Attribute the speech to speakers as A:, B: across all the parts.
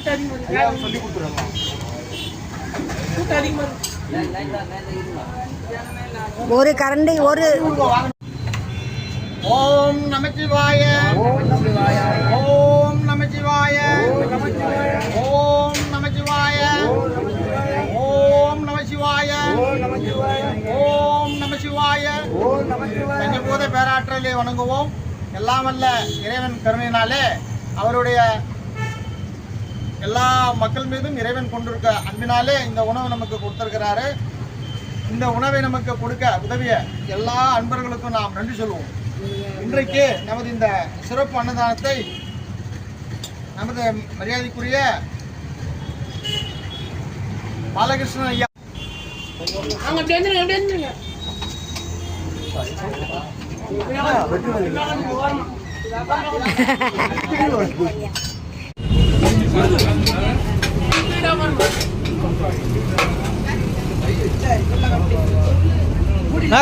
A: சொல்லி கொடுத்துருவோம்.
B: ஒரு கரண்டி ஒரு
A: ஓம் நமச்சிவாய ஓம் நமச்சிவாய ஓம் நமச்சிவாய ஓம் நமச்சிவாய ஓம் நமச்சிவாய ஓம் நமச்சிவாய பஞ்சபூத பேராற்றலை வணங்குவோம். எல்லாம் வல்ல இறைவன் கருணையினாலே அவருடைய எல்லா மக்கள் மீதும் இறைவன் கொண்டிருக்க அன்பினாலே இந்த உணவு நமக்கு கொடுத்திருக்கிறாரு. இந்த உணவை நமக்கு கொடுக்க உதவிய எல்லா அன்பர்களுக்கும் நாம் நன்றி சொல்வோம். இன்றைக்கு நமது இந்த சிறப்பு அன்னதானத்தை நமது மரியாதைக்குரிய பாலகிருஷ்ணன் ஐயா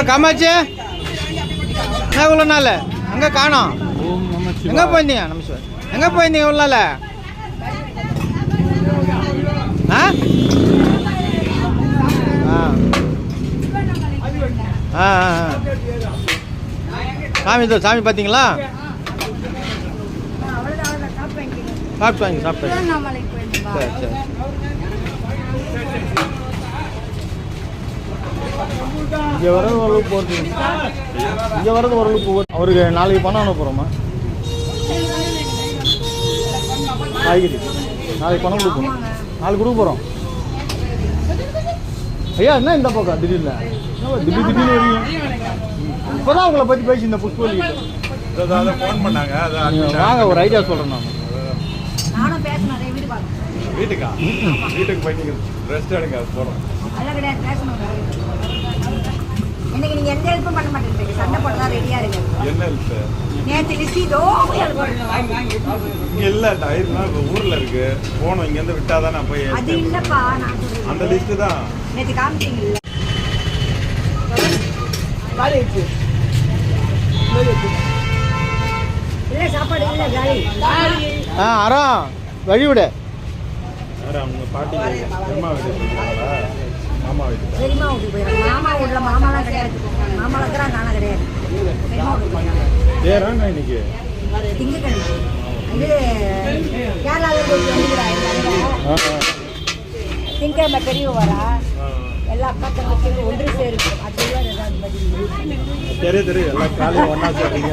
A: காமாச்சு இவ்வளோ நாள் எங்கே காணோம்? எங்கே போயிருந்தீங்க? நமஸ்கார். எங்கே போயிருந்தீங்க இவ்வளோ நாள்? சாமி சாமி பார்த்தீங்களா? சாப்பிட்டு சாப்பிட்டு சரி சரி. இங்கே வரது ஓரளவுக்கு போகிறது, இங்கே வரது ஓரளவுக்கு போகுது. அவருக்கு நாளைக்கு பணம் அனுப்புகிறோமா? காய்கறி நாளைக்கு பணம் கொடுக்கணும். நாளைக்கு கொடுக்க போகிறோம். ஐயா என்ன இந்த பக்கம் திடீர்னு திடீர்னு வரீங்க? இப்போ தான் உங்களை பற்றி பேசி இந்த புஷ்பலி ஃபோன் பண்ணாங்க. வாங்க ஒரு ஐடியா சொல்கிறேன். நான்
C: வீட்டுக்கா வீட்டுக்கு போய் நீங்கள் ரெஸ்ட் எடுங்க போகிறோம்.
B: இன்னைக்கு நீங்க எந்த ஹெல்ப்பும் பண்ண மாட்டேங்கிறீங்க. சண்டை போட தான் ரெடியா இருக்கு. என்ன ஹெல்ப்? நேத்து லிஸ்ட்
C: இங்க இல்ல, டயர்லாம் ஊர்ல இருக்கு. போணும் இங்க இருந்து விட்டா தான் நான் போய்.
B: அது இல்லப்பா, நான் சொல்றேன்
C: அந்த லிஸ்ட் தான்
B: நேத்து காமிச்சீங்கல்ல. இல்ல சாப்பாடு இல்ல காலி.
A: அரா வழி விட.
C: அவங்க பாட்டி அம்மா வீட்டுக்கு போயிருக்காங்களா? மாமா வீட்டுக்கு.
B: பெரியம்மா வீட்டுக்கு போயிருக்காங்க. மாமா வீட்டுல மாமாலாம் கிடையாது. மாமா இருக்கிறா, நானா கிடையாது.
C: ஏறாங்க இன்னைக்கு
B: திங்கக்கிழமை. இது கேரளாவில் திங்கக்கிழமை பெரிய வரா. எல்லா அக்கா தங்கச்சியும் ஒன்று சேரும். அது ஏதாவது பதில்
C: தெரியும் தெரியும். எல்லாம் காலையில் ஒன்றா சேர்றீங்க.